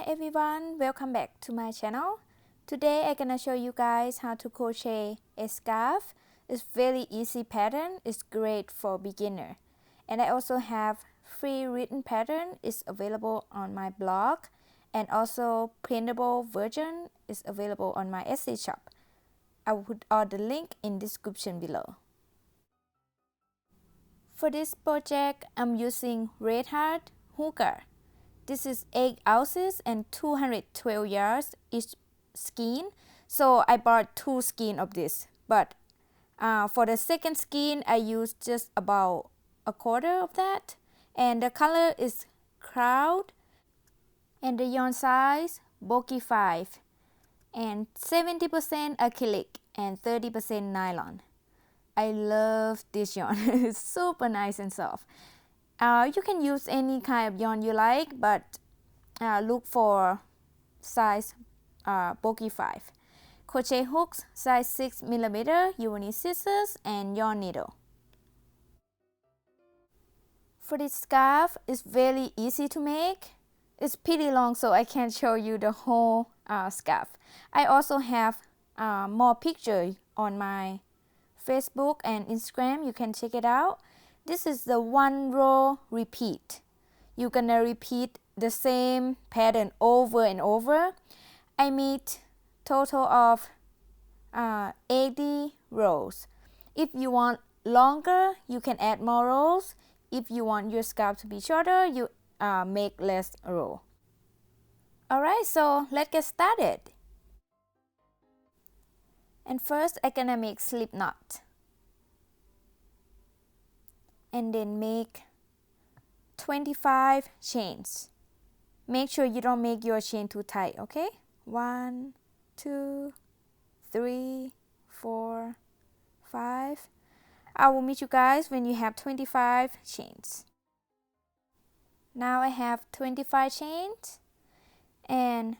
everyone, welcome back to my channel. Today I'm gonna show you guys how to crochet a scarf. It's very easy pattern, it's great for beginner. And I also have free written pattern is available on my blog, and also printable version is available on my Etsy shop. I will put all the link in description below. For this project, I'm using Red Heart Hygge. This is 8 ounces and 212 yards each skein. So I bought 2 skeins of this. But for the second skein, I used just about a quarter of that. And the color is cloud. And the yarn size, bulky 5. And 70% acrylic and 30% nylon. I love this yarn. It's super nice and soft. You can use any kind of yarn you like, but look for size bulky 5. Crochet hooks size 6mm. You will need scissors and yarn needle. For this scarf, it's very easy to make. It's pretty long, so I can't show you the whole scarf. I also have more pictures on my Facebook and Instagram. You can check it out. This is the one row repeat. You're gonna repeat the same pattern over and over. I made total of 80 rows. If you want longer, you can add more rows. If you want your scarf to be shorter, you make less row. Alright, so let's get started. And first, I'm gonna make slip knot. And then make 25 chains. Make sure you don't make your chain too tight, okay? 1, 2, 3, 4, 5. I will meet you guys when you have 25 chains. Now I have 25 chains, and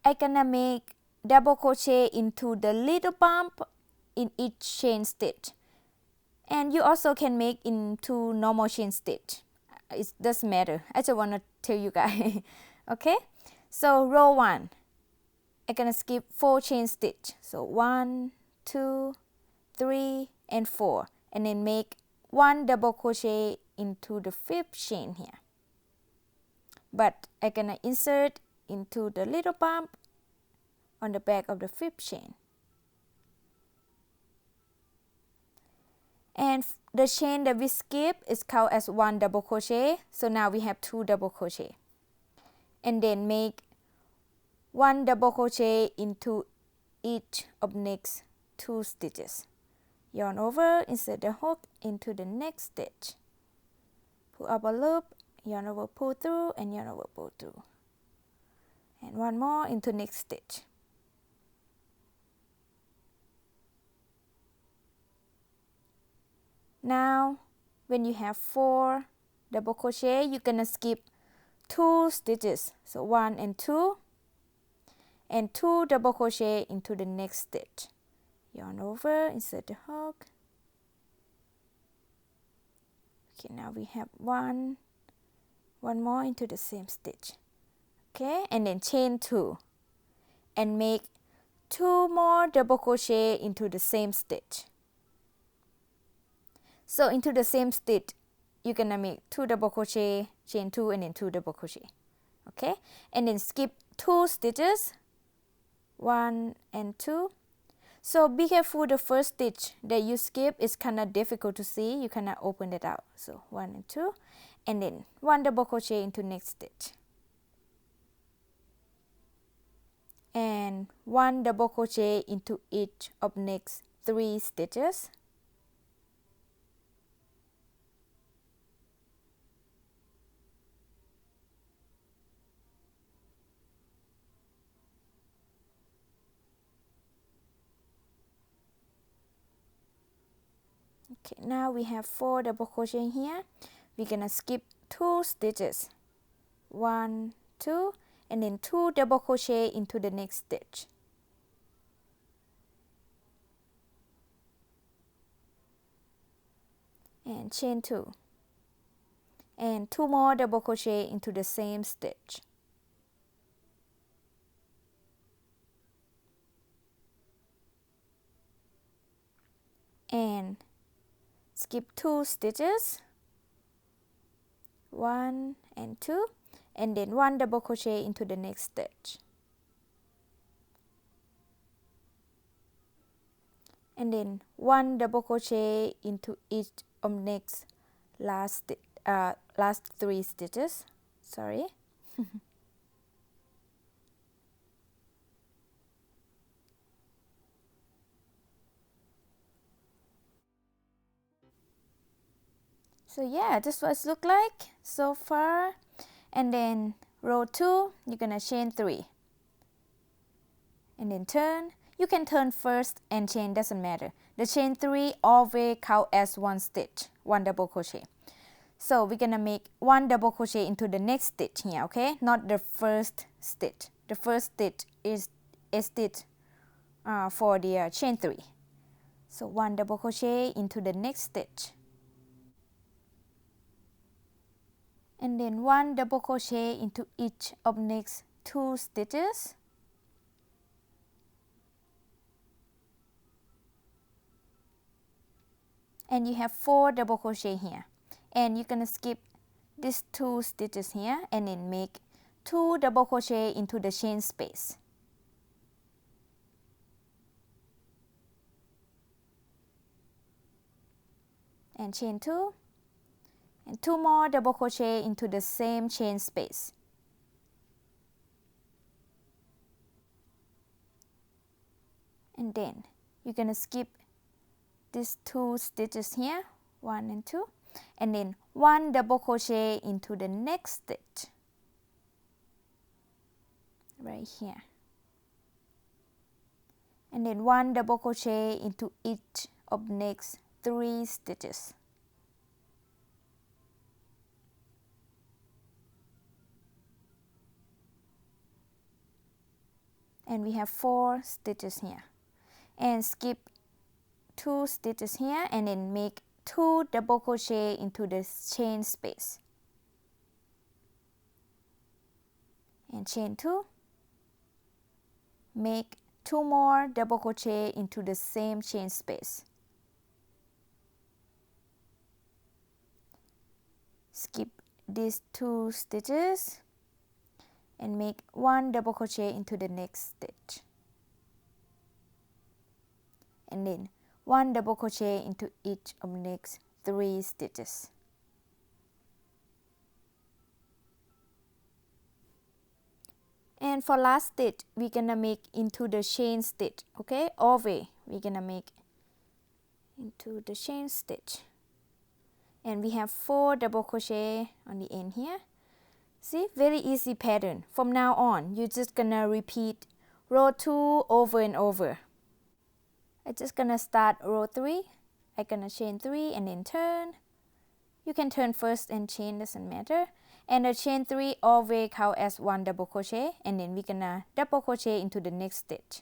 I'm gonna make double crochet into the little bump in each chain stitch. And you also can make into normal chain stitch. It doesn't matter. I just want to tell you guys. Okay? So row 1. I'm gonna skip 4 chain stitch. So 1, 2, 3, and 4. And then make 1 double crochet into the 5th chain here. But I'm gonna insert into the little bump on the back of the 5th chain. And the chain that we skip is counted as 1 double crochet. So now we have 2 double crochet. And then make 1 double crochet into each of next 2 stitches. Yarn over, insert the hook into the next stitch. Pull up a loop, yarn over, pull through, and yarn over, pull through. And 1 more into next stitch. Now, when you have 4 double crochet, you're gonna skip 2 stitches. So 1 and 2, and 2 double crochet into the next stitch. Yarn over, insert the hook. Okay, now we have one more into the same stitch. Okay, and then chain 2, and make 2 more double crochet into the same stitch. So into the same stitch, you're gonna make 2 double crochet, chain 2, and then 2 double crochet. Okay, and then skip 2 stitches, 1 and 2. So be careful, the first stitch that you skip is kind of difficult to see. You cannot open it out. So 1 and 2, and then 1 double crochet into next stitch. And 1 double crochet into each of next 3 stitches. Okay, now we have 4 double crochet here. We're gonna skip 2 stitches. 1, 2, and then 2 double crochet into the next stitch. And chain 2. And 2 more double crochet into the same stitch. and skip 2 stitches, 1 and 2, and then 1 double crochet into the next stitch, and then 1 double crochet into each of next last 3 stitches, sorry. So yeah, this what it look like so far. And then row 2, you're gonna chain 3, and then turn. You can turn first and chain, doesn't matter. The chain 3 always count as 1 stitch, 1 double crochet. So we're gonna make 1 double crochet into the next stitch here, okay? Not the first stitch. The first stitch is a stitch for the chain 3. So 1 double crochet into the next stitch, and then 1 double crochet into each of next 2 stitches, and you have 4 double crochet here, and you're gonna skip these 2 stitches here and then make 2 double crochet into the chain space, and chain 2, and 2 more double crochet into the same chain space, and then you're gonna skip these 2 stitches here, 1 and 2, and then 1 double crochet into the next stitch right here, and then 1 double crochet into each of next 3 stitches, and we have 4 stitches here, and skip 2 stitches here and then make 2 double crochet into the chain space, and chain 2, make 2 more double crochet into the same chain space, skip these 2 stitches and make 1 double crochet into the next stitch, and then 1 double crochet into each of next 3 stitches, and for last stitch we're gonna make into the chain stitch, okay? Always we're gonna make into the chain stitch, and we have 4 double crochet on the end here. See, very easy pattern. From now on you're just gonna repeat row 2 over and over. I'm just gonna start row 3. I'm gonna chain 3 and then turn. You can turn first and chain, doesn't matter. And the chain 3 always count as 1 double crochet, and then we're gonna double crochet into the next stitch,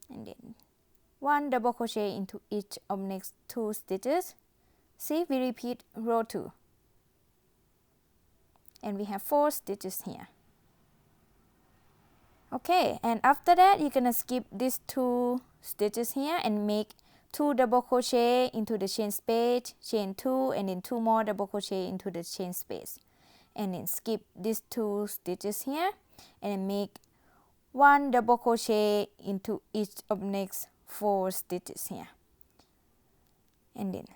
and then 1 double crochet into each of next 2 stitches. See, we repeat row 2, and we have 4 stitches here. Okay, and after that you're gonna skip these 2 stitches here and make 2 double crochet into the chain space, chain 2, and then 2 more double crochet into the chain space, and then skip these 2 stitches here and then make 1 double crochet into each of next 4 stitches here, and then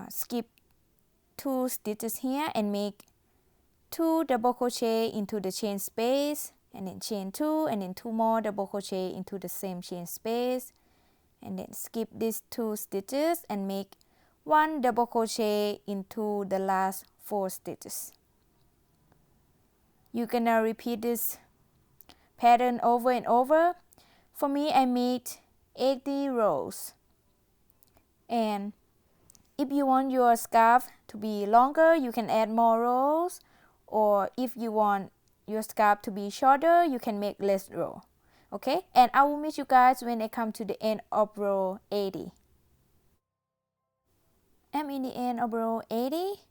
skip 2 stitches here and make 2 double crochet into the chain space, and then chain 2, and then 2 more double crochet into the same chain space, and then skip these 2 stitches and make 1 double crochet into the last 4 stitches. You're gonna repeat this pattern over and over. For me, I made 80 rows, and if you want your scarf to be longer, you can add more rows, or if you want your scarf to be shorter, you can make less row. Okay, and I will meet you guys when I come to the end of row 80. I'm in the end of row 80.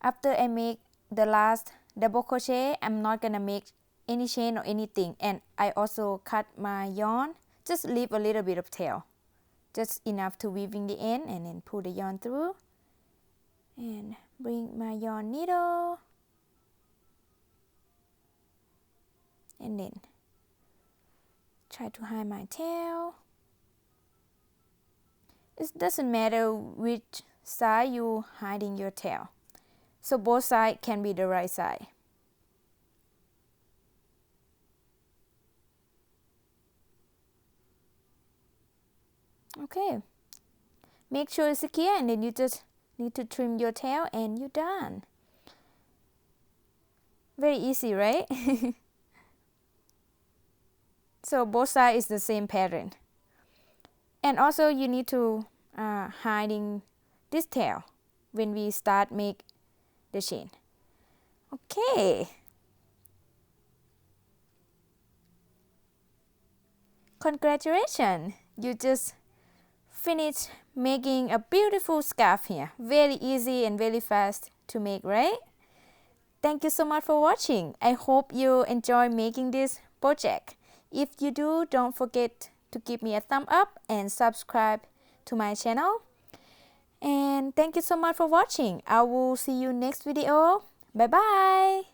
After I make the last double crochet, I'm not gonna make any chain or anything. And I also cut my yarn, just leave a little bit of tail, just enough to weaving the end, and then pull the yarn through and bring my yarn needle, and then try to hide my tail. It doesn't matter which side you hiding your tail, so both sides can be the right side. Okay, make sure it's secure, and then you just need to trim your tail and you're done. Very easy, right? So both sides is the same pattern. And also you need to hiding this tail when we start make the chain. Okay. Congratulations! You just finished making a beautiful scarf here. Very easy and very fast to make, right? Thank you so much for watching. I hope you enjoy making this project. If you do, don't forget to give me a thumb up and subscribe to my channel. And thank you so much for watching. I will see you next video. Bye bye.